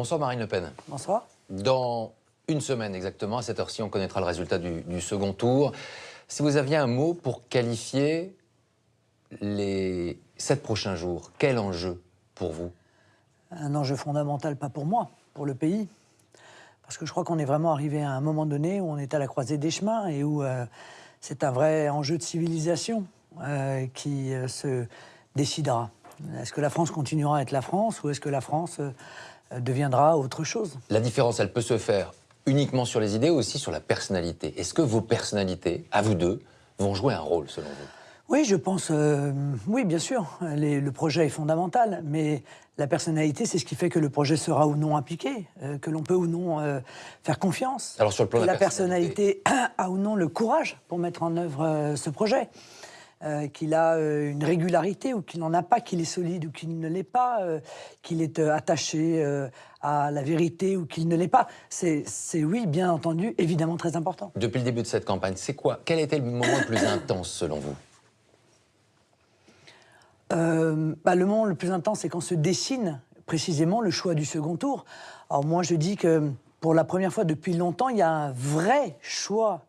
Bonsoir Marine Le Pen. Bonsoir. Dans une semaine exactement, à cette heure-ci, on connaîtra le résultat du second tour. Si vous aviez un mot pour qualifier les 7 prochains jours, quel enjeu pour vous? Un enjeu fondamental, pas pour moi, pour le pays. Parce que je crois qu'on est vraiment arrivé à un moment donné où on est à la croisée des chemins et où c'est un vrai enjeu de civilisation qui se décidera. Est-ce que la France continuera à être la France ou est-ce que la France deviendra autre chose? La différence, elle peut se faire uniquement sur les idées ou aussi sur la personnalité. Est-ce que vos personnalités, à vous deux, vont jouer un rôle selon vous? Oui, je pense, oui, bien sûr. Le projet est fondamental, mais la personnalité, c'est ce qui fait que le projet sera ou non appliqué, que l'on peut ou non faire confiance. Alors sur le plan de la personnalité a ou non le courage pour mettre en œuvre ce projet. Qu'il a une régularité ou qu'il n'en a pas, qu'il est solide ou qu'il ne l'est pas, qu'il est attaché à la vérité ou qu'il ne l'est pas. C'est, oui, bien entendu, évidemment très important. Depuis le début de cette campagne, c'est quoi? Quel a été le moment le plus intense selon vous? Le moment le plus intense, c'est quand se dessine précisément le choix du second tour. Alors moi, je dis que pour la première fois depuis longtemps, il y a un vrai choix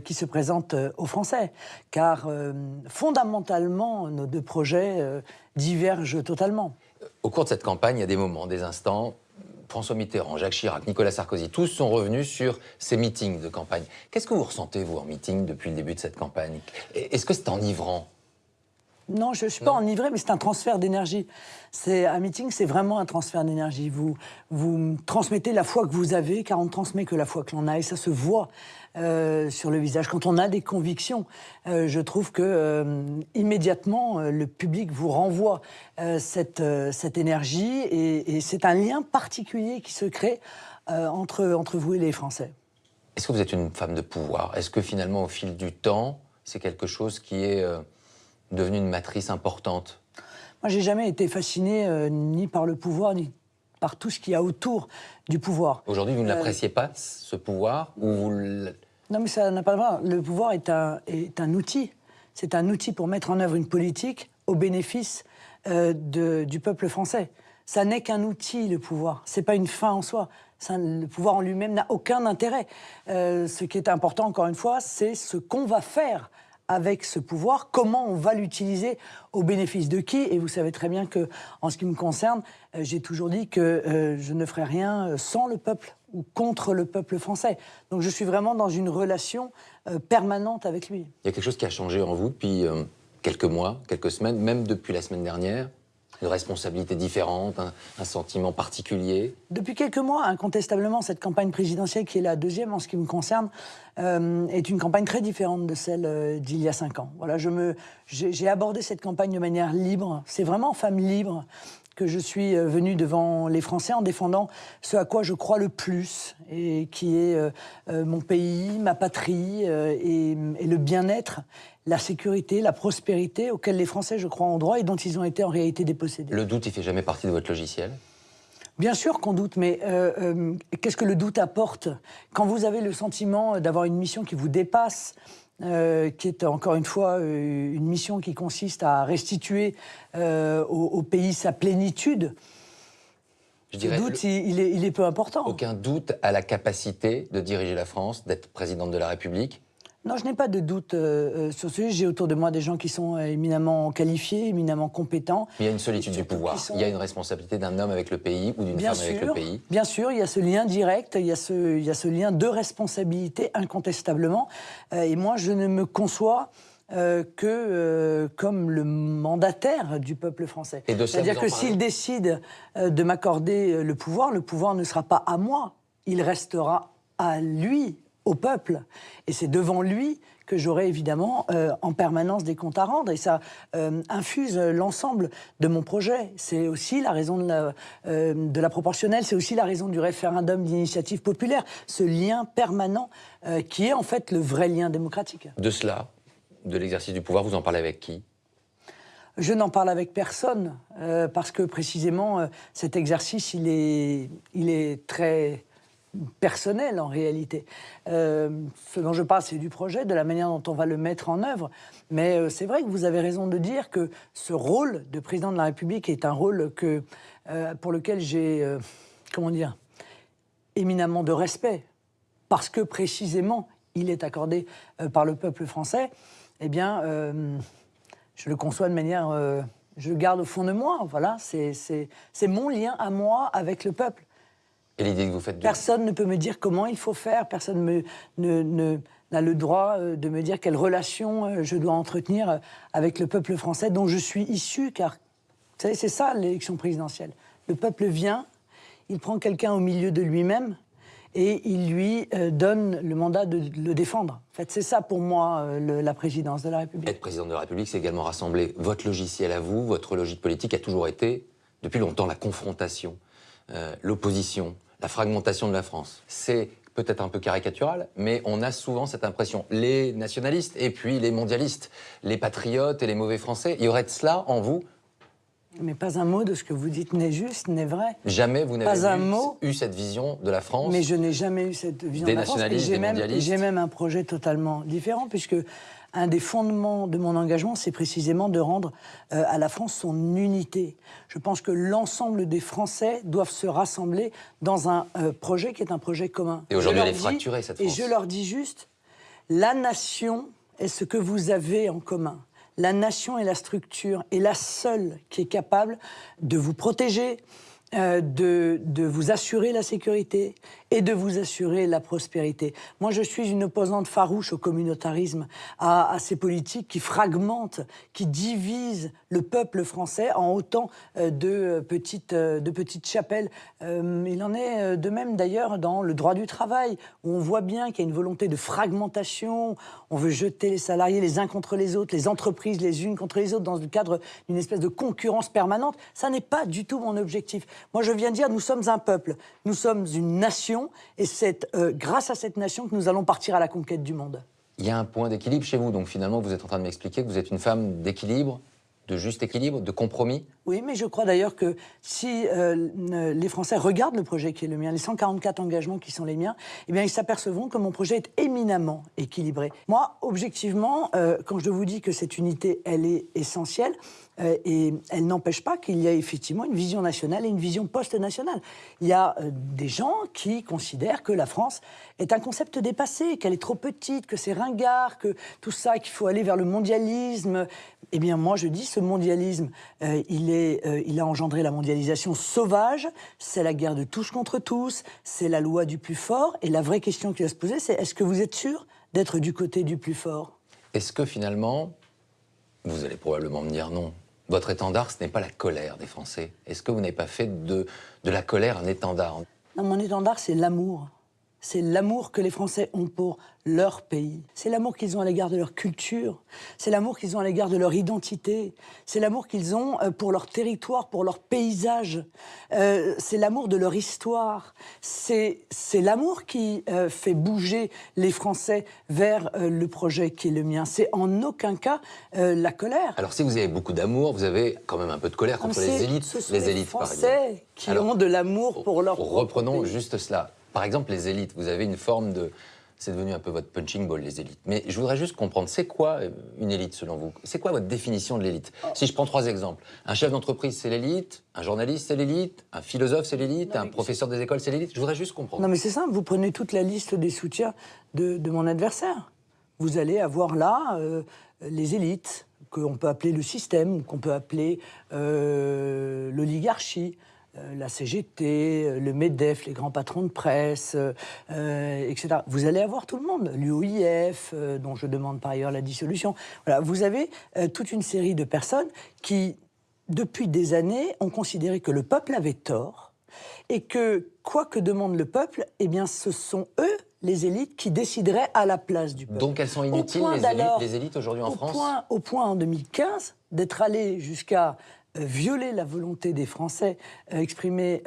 qui se présente aux Français. Car fondamentalement, nos deux projets divergent totalement. Au cours de cette campagne, il y a des moments, des instants. François Mitterrand, Jacques Chirac, Nicolas Sarkozy, tous sont revenus sur ces meetings de campagne. Qu'est-ce que vous ressentez, vous, en meeting, depuis le début de cette campagne? Est-ce que c'est enivrant? Non, je ne suis pas enivré, mais c'est un transfert d'énergie. Un meeting, c'est vraiment un transfert d'énergie. Vous transmettez la foi que vous avez, car on ne transmet que la foi que l'on a, et ça se voit sur le visage. Quand on a des convictions, je trouve que immédiatement, le public vous renvoie cette énergie, et c'est un lien particulier qui se crée entre vous et les Français. Est-ce que vous êtes une femme de pouvoir? Est-ce que finalement, au fil du temps, c'est quelque chose qui est devenue une matrice importante? Moi, j'ai jamais été fasciné ni par le pouvoir, ni par tout ce qu'il y a autour du pouvoir. Aujourd'hui, vous ne l'appréciez pas, ce pouvoir, ou vous Non, mais ça n'a pas de voir. Le pouvoir est un outil. C'est un outil pour mettre en œuvre une politique au bénéfice du peuple français. Ça n'est qu'un outil, le pouvoir. C'est pas une fin en soi. Le pouvoir en lui-même n'a aucun intérêt. Ce qui est important, encore une fois, c'est ce qu'on va faire avec ce pouvoir, comment on va l'utiliser au bénéfice de qui. Et vous savez très bien que, en ce qui me concerne, j'ai toujours dit que je ne ferai rien sans le peuple ou contre le peuple français. Donc je suis vraiment dans une relation permanente avec lui. Il y a quelque chose qui a changé en vous depuis quelques mois, quelques semaines, même depuis la semaine dernière? Une responsabilité différente, un sentiment particulier? Depuis quelques mois, incontestablement, cette campagne présidentielle, qui est la deuxième en ce qui me concerne, est une campagne très différente de celle d'il y a 5 ans. Voilà, j'ai abordé cette campagne de manière libre. C'est vraiment femme libre que je suis venue devant les Français en défendant ce à quoi je crois le plus, et qui est mon pays, ma patrie, et le bien-être, la sécurité, la prospérité auxquelles les Français, je crois, ont droit et dont ils ont été en réalité dépossédés. Le doute, il ne fait jamais partie de votre logiciel? Bien sûr qu'on doute, mais qu'est-ce que le doute apporte? Quand vous avez le sentiment d'avoir une mission qui vous dépasse, qui est encore une fois une mission qui consiste à restituer au pays sa plénitude, le doute, il est peu important. Aucun doute à la capacité de diriger la France, d'être présidente de la République? Non, je n'ai pas de doute sur ce sujet. J'ai autour de moi des gens qui sont éminemment qualifiés, éminemment compétents. Mais il y a une solitude du pouvoir. Il y a une responsabilité d'un homme avec le pays ou d'une femme avec le pays. Bien sûr, il y a ce lien direct, il y a ce lien de responsabilité, incontestablement. Et moi, je ne me conçois que comme le mandataire du peuple français. C'est-à-dire que s'il décide de m'accorder le pouvoir ne sera pas à moi, il restera à lui, au peuple. Et c'est devant lui que j'aurai évidemment en permanence des comptes à rendre. Et ça infuse l'ensemble de mon projet. C'est aussi la raison de la proportionnelle, c'est aussi la raison du référendum d'initiative populaire. Ce lien permanent qui est en fait le vrai lien démocratique. De cela, de l'exercice du pouvoir, vous en parlez avec qui? Je n'en parle avec personne, parce que précisément cet exercice, il est très personnel en réalité. Ce dont je parle, c'est du projet, de la manière dont on va le mettre en œuvre. Mais c'est vrai que vous avez raison de dire que ce rôle de président de la République est un rôle pour lequel j'ai comment dire, éminemment de respect, parce que précisément, il est accordé par le peuple français, eh bien, je le conçois de manière... je le garde au fond de moi, voilà, c'est mon lien à moi avec le peuple. Et l'idée que vous faites... Personne ne peut me dire comment il faut faire, personne n'a le droit de me dire quelle relation je dois entretenir avec le peuple français dont je suis issu, car, vous savez, c'est ça l'élection présidentielle. Le peuple vient, il prend quelqu'un au milieu de lui-même, et il lui donne le mandat de le défendre. En fait, c'est ça pour moi la présidence de la République. Être président de la République, c'est également rassembler votre logiciel à vous, votre logique politique a toujours été, depuis longtemps, la confrontation, l'opposition, la fragmentation de la France. C'est peut-être un peu caricatural, mais on a souvent cette impression. Les nationalistes et puis les mondialistes, les patriotes et les mauvais Français, il y aurait de cela en vous? Mais pas un mot de ce que vous dites n'est juste, n'est vrai. Jamais vous n'avez eu cette vision de la France? Mais je n'ai jamais eu cette vision de la France. Des nationalistes, j'ai même un projet totalement différent, puisque un des fondements de mon engagement, c'est précisément de rendre à la France son unité. Je pense que l'ensemble des Français doivent se rassembler dans un projet qui est un projet commun. Et aujourd'hui, elle est fracturée, cette France. Et je leur dis juste, la nation est ce que vous avez en commun. La nation et la structure est la seule qui est capable de vous protéger, de vous assurer la sécurité et de vous assurer la prospérité. Moi, je suis une opposante farouche au communautarisme, à ces politiques qui fragmentent, qui divisent le peuple français en autant de petites chapelles. Il en est de même d'ailleurs dans le droit du travail, où on voit bien qu'il y a une volonté de fragmentation, on veut jeter les salariés les uns contre les autres, les entreprises les unes contre les autres, dans le cadre d'une espèce de concurrence permanente. Ça n'est pas du tout mon objectif. Moi, je viens de dire, nous sommes un peuple, nous sommes une nation, et c'est grâce à cette nation que nous allons partir à la conquête du monde. Il y a un point d'équilibre chez vous, donc finalement vous êtes en train de m'expliquer que vous êtes une femme d'équilibre, de juste équilibre, de compromis? Oui, mais je crois d'ailleurs que si les Français regardent le projet qui est le mien, les 144 engagements qui sont les miens, eh bien ils s'apercevront que mon projet est éminemment équilibré. Moi, objectivement, quand je vous dis que cette unité, elle est essentielle, et elle n'empêche pas qu'il y a effectivement une vision nationale et une vision post-nationale. Il y a des gens qui considèrent que la France est un concept dépassé, qu'elle est trop petite, que c'est ringard, que tout ça, qu'il faut aller vers le mondialisme. Eh bien, moi, je dis, ce mondialisme, il a engendré la mondialisation sauvage, c'est la guerre de tous contre tous, c'est la loi du plus fort. Et la vraie question qui va se poser, c'est est-ce que vous êtes sûr d'être du côté du plus fort? Est-ce que finalement, vous allez probablement me dire non, votre étendard, ce n'est pas la colère des Français? Est-ce que vous n'avez pas fait de la colère un étendard? Non, mon étendard, c'est l'amour. C'est l'amour que les Français ont pour leur pays. C'est l'amour qu'ils ont à l'égard de leur culture. C'est l'amour qu'ils ont à l'égard de leur identité. C'est l'amour qu'ils ont pour leur territoire, pour leur paysage. C'est l'amour de leur histoire. C'est l'amour qui fait bouger les Français vers le projet qui est le mien. C'est en aucun cas la colère. Alors si vous avez beaucoup d'amour, vous avez quand même un peu de colère contre les élites. Ce sont les élites, Français qui ont de l'amour pour leur propre reprenons pays. juste cela. Par exemple, les élites, vous avez une forme de... C'est devenu un peu votre punching ball, les élites. Mais je voudrais juste comprendre, c'est quoi une élite, selon vous? C'est quoi votre définition de l'élite? Si je prends 3 exemples. Un chef d'entreprise, c'est l'élite. Un journaliste, c'est l'élite. Un philosophe, c'est l'élite. Un professeur des écoles, c'est l'élite. Je voudrais juste comprendre. Non, mais c'est simple. Vous prenez toute la liste des soutiens de mon adversaire. Vous allez avoir là les élites, qu'on peut appeler le système, qu'on peut appeler l'oligarchie. La CGT, le MEDEF, les grands patrons de presse, etc. Vous allez avoir tout le monde, l'UOIF, dont je demande par ailleurs la dissolution. Voilà, vous avez toute une série de personnes qui, depuis des années, ont considéré que le peuple avait tort et que, quoi que demande le peuple, eh bien, ce sont eux, les élites, qui décideraient à la place du peuple. Donc elles sont inutiles, les élites aujourd'hui en France? Au point, en 2015, d'être allé jusqu'à violer la volonté des Français exprimée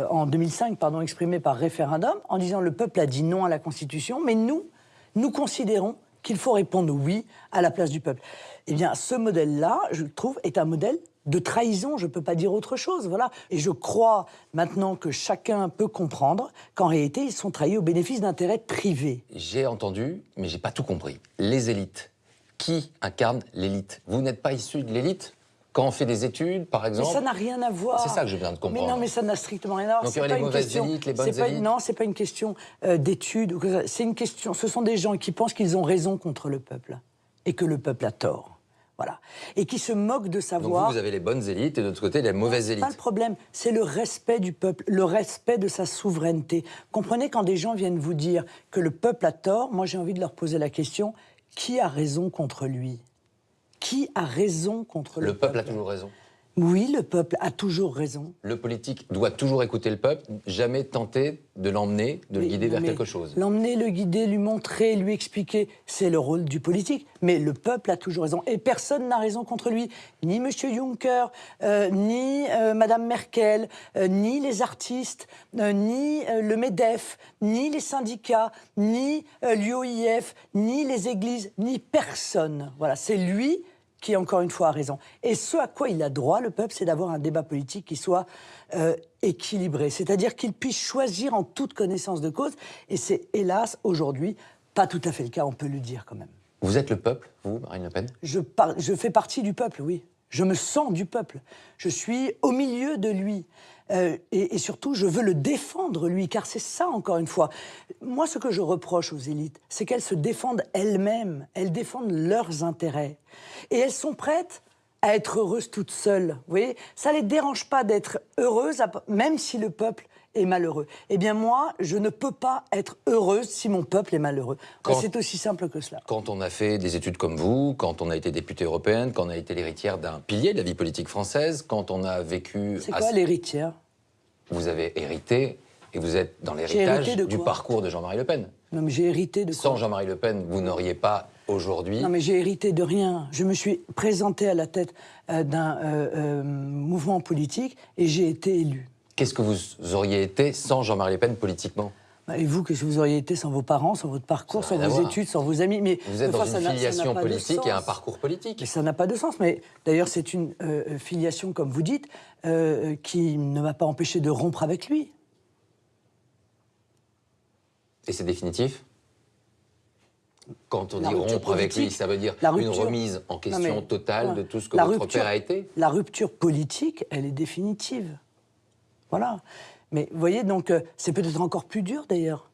en 2005, exprimée par référendum, en disant le peuple a dit non à la Constitution, mais nous considérons qu'il faut répondre oui à la place du peuple. Eh bien, ce modèle-là, je trouve, est un modèle de trahison, je ne peux pas dire autre chose, voilà. Et je crois maintenant que chacun peut comprendre qu'en réalité, ils sont trahis au bénéfice d'intérêts privés. J'ai entendu, mais j'ai pas tout compris. Les élites. Qui incarne l'élite? Vous n'êtes pas issu de l'élite? Quand on fait des études, par exemple... Mais ça n'a rien à voir. C'est ça que je viens de comprendre. Mais non, mais ça n'a strictement rien à voir. Donc il y aurait les mauvaises élites, les bonnes élites. Non, c'est pas une question d'études. C'est une question... Ce sont des gens qui pensent qu'ils ont raison contre le peuple et que le peuple a tort. Voilà. Et qui se moquent de savoir... Donc vous avez les bonnes élites et de l'autre côté, les mauvaises élites. Pas le problème, c'est le respect du peuple, le respect de sa souveraineté. Comprenez, quand des gens viennent vous dire que le peuple a tort, moi j'ai envie de leur poser la question, qui a raison contre lui? Qui a raison contre le peuple? Le peuple a toujours raison. Oui, le peuple a toujours raison. Le politique doit toujours écouter le peuple, jamais tenter de l'emmener, de le guider vers quelque chose. L'emmener, le guider, lui montrer, lui expliquer, c'est le rôle du politique. Mais le peuple a toujours raison. Et personne n'a raison contre lui. Ni M. Juncker, ni Mme Merkel, ni les artistes, ni le MEDEF, ni les syndicats, ni l'UOIF, ni les églises, ni personne. Voilà, c'est lui qui, encore une fois, a raison. Et ce à quoi il a droit, le peuple, c'est d'avoir un débat politique qui soit équilibré. C'est-à-dire qu'il puisse choisir en toute connaissance de cause. Et c'est, hélas, aujourd'hui, pas tout à fait le cas, on peut le dire quand même. Vous êtes le peuple, vous, Marine Le Pen? Je fais partie du peuple, oui. Je me sens du peuple. Je suis au milieu de lui. Et surtout, je veux le défendre, lui, car c'est ça, encore une fois. Moi, ce que je reproche aux élites, c'est qu'elles se défendent elles-mêmes. Elles défendent leurs intérêts. Et elles sont prêtes à être heureuses toutes seules. Vous voyez, ça ne les dérange pas d'être heureuses, même si le peuple est malheureux. Eh bien, moi, je ne peux pas être heureuse si mon peuple est malheureux. C'est aussi simple que cela. Quand on a fait des études comme vous, quand on a été députée européenne, quand on a été l'héritière d'un pilier de la vie politique française, quand on a vécu... C'est quoi l'héritière? Vous avez hérité, et vous êtes dans l'héritage du parcours de Jean-Marie Le Pen. Non, mais j'ai hérité de quoi? Sans Jean-Marie Le Pen, vous n'auriez pas aujourd'hui... Non, mais j'ai hérité de rien. Je me suis présentée à la tête d'un mouvement politique et j'ai été élue. Qu'est-ce que vous auriez été sans Jean-Marie Le Pen politiquement? Et vous, qu'est-ce que vous auriez été sans vos parents, sans votre parcours, sans vos études, sans vos amis? Mais vous êtes dans une filiation politique et un parcours politique. Mais ça n'a pas de sens. Mais d'ailleurs, c'est une filiation, comme vous dites, qui ne m'a pas empêché de rompre avec lui. Et c'est définitif? Quand on dit rompre avec lui, ça veut dire une remise en question totale de tout ce que votre père a été? La rupture politique, elle est définitive. Voilà. Mais vous voyez, donc, c'est peut-être encore plus dur, d'ailleurs,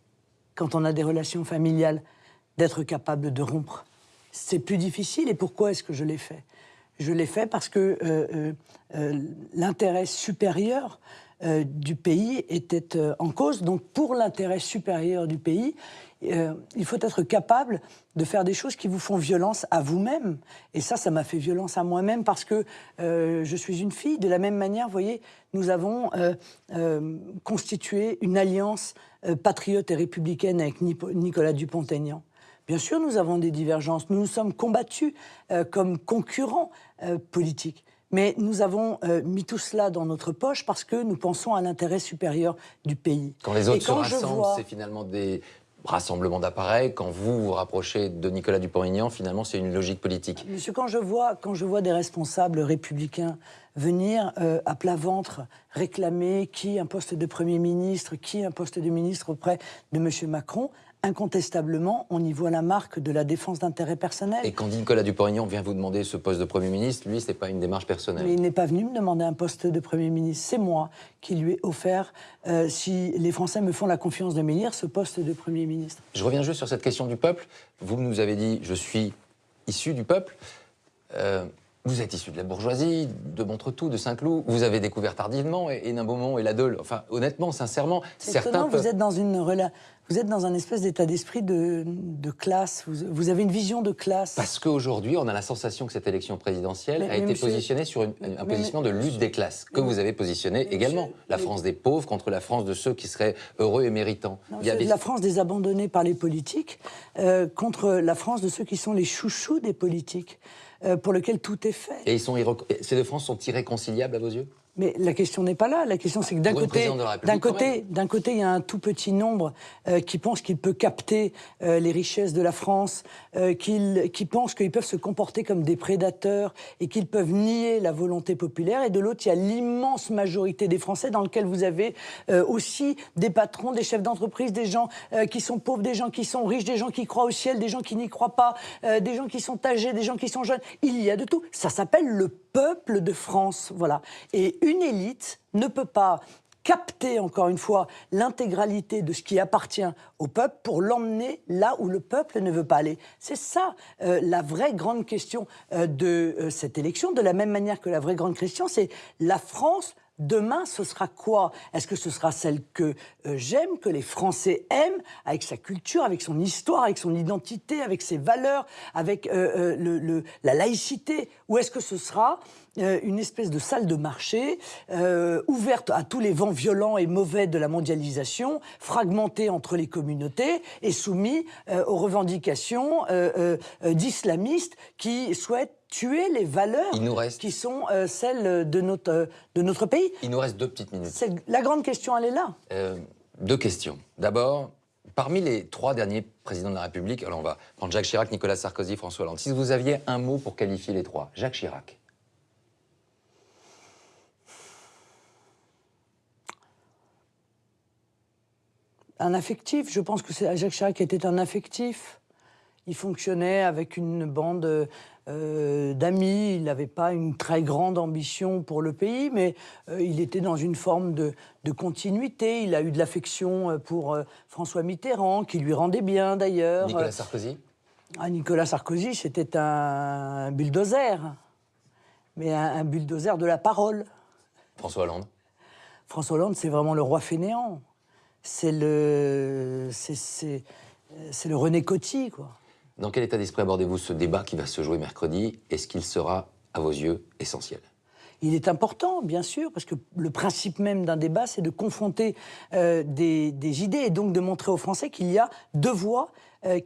quand on a des relations familiales, d'être capable de rompre. C'est plus difficile. Et pourquoi est-ce que je l'ai fait? Je l'ai fait parce que l'intérêt supérieur du pays était en cause. Donc, pour l'intérêt supérieur du pays, il faut être capable de faire des choses qui vous font violence à vous-même. Et ça m'a fait violence à moi-même parce que je suis une fille. De la même manière, vous voyez, nous avons constitué une alliance patriote et républicaine avec Nicolas Dupont-Aignan. Bien sûr, nous avons des divergences. Nous nous sommes combattus comme concurrents politiques. Mais nous avons mis tout cela dans notre poche parce que nous pensons à l'intérêt supérieur du pays. Quand les autres se rassemblent, c'est finalement des rassemblements d'appareils. Quand vous vous rapprochez de Nicolas Dupont-Aignan, finalement, c'est une logique politique. Monsieur, quand je vois des responsables républicains venir à plat ventre réclamer qui un poste de Premier ministre, qui un poste de ministre auprès de M. Macron, incontestablement, on y voit la marque de la défense d'intérêts personnels. Et quand Nicolas Dupont-Aignan vient vous demander ce poste de Premier ministre, lui, ce n'est pas une démarche personnelle. Mais il n'est pas venu me demander un poste de Premier ministre. C'est moi qui lui ai offert, si les Français me font la confiance de m'élire, ce poste de Premier ministre. Je reviens juste sur cette question du peuple. Vous nous avez dit, je suis issu du peuple. Vous êtes issu de la bourgeoisie, de Montretout, de Saint-Cloud. Vous avez découvert tardivement Hénin Beaumont et la Dole. Enfin, honnêtement, sincèrement, certains peuvent... Vous êtes dans un espèce d'état d'esprit de classe. Vous avez une vision de classe. Parce qu'aujourd'hui, on a la sensation que cette élection présidentielle a été positionnée sur un positionnement de lutte des classes, que vous avez positionné également. La France des pauvres contre la France de ceux qui seraient heureux et méritants. La France des abandonnés par les politiques contre la France de ceux qui sont les chouchous des politiques, pour lesquels tout est fait. Et ces deux France sont irréconciliables à vos yeux ? Mais la question n'est pas là. La question, c'est que d'un côté, il y a un tout petit nombre qui pense qu'il peut capter les richesses de la France, qui pense qu'ils peuvent se comporter comme des prédateurs et qu'ils peuvent nier la volonté populaire. Et de l'autre, il y a l'immense majorité des Français dans lequel vous avez aussi des patrons, des chefs d'entreprise, des gens qui sont pauvres, des gens qui sont riches, des gens qui croient au ciel, des gens qui n'y croient pas, des gens qui sont âgés, des gens qui sont jeunes. Il y a de tout. Ça s'appelle le peuple de France. Voilà. Et une élite ne peut pas capter, encore une fois, l'intégralité de ce qui appartient au peuple pour l'emmener là où le peuple ne veut pas aller. C'est ça la vraie grande question de cette élection, de la même manière que la vraie grande question, c'est la France. Demain, ce sera quoi? Est-ce que ce sera celle que j'aime, que les Français aiment, avec sa culture, avec son histoire, avec son identité, avec ses valeurs, avec la laïcité? Ou est-ce que ce sera une espèce de salle de marché ouverte à tous les vents violents et mauvais de la mondialisation, fragmentée entre les communautés et soumise aux revendications d'islamistes qui souhaitent tuer les valeurs qui sont celles de notre pays. Il nous reste 2 petites minutes. La grande question, elle est là. 2 questions. D'abord, parmi les 3 derniers présidents de la République, alors on va prendre Jacques Chirac, Nicolas Sarkozy, François Hollande. Si vous aviez un mot pour qualifier les 3, Jacques Chirac. Un affectif, je pense que Jacques Chirac était un affectif. Il fonctionnait avec une bande d'amis, il n'avait pas une très grande ambition pour le pays, mais il était dans une forme de continuité. Il a eu de l'affection pour François Mitterrand, qui lui rendait bien d'ailleurs. Nicolas Sarkozy Nicolas Sarkozy, c'était un bulldozer, mais un bulldozer de la parole. François Hollande François Hollande, c'est vraiment le roi fainéant. C'est le René Coty, quoi. Dans quel état d'esprit abordez-vous ce débat qui va se jouer mercredi? Est-ce qu'il sera, à vos yeux, essentiel? Il est important, bien sûr, parce que le principe même d'un débat, c'est de confronter des idées et donc de montrer aux Français qu'il y a 2 voix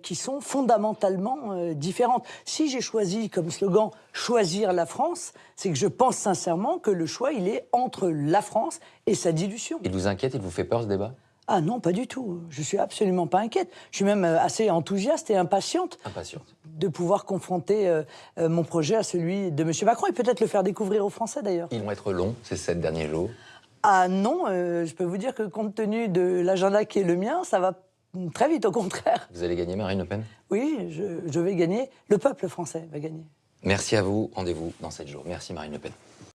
qui sont fondamentalement différentes. Si j'ai choisi comme slogan « Choisir la France », c'est que je pense sincèrement que le choix, il est entre la France et sa dilution. Il vous inquiète, il vous fait peur ce débat? Ah non, pas du tout. Je suis absolument pas inquiète. Je suis même assez enthousiaste et impatiente. De pouvoir confronter mon projet à celui de M. Macron et peut-être le faire découvrir aux Français d'ailleurs. Ils vont être longs, ces 7 derniers jours? Ah non, je peux vous dire que compte tenu de l'agenda qui est le mien, ça va très vite, au contraire. Vous allez gagner, Marine Le Pen? Oui, je vais gagner. Le peuple français va gagner. Merci à vous. Rendez-vous dans 7 jours. Merci, Marine Le Pen.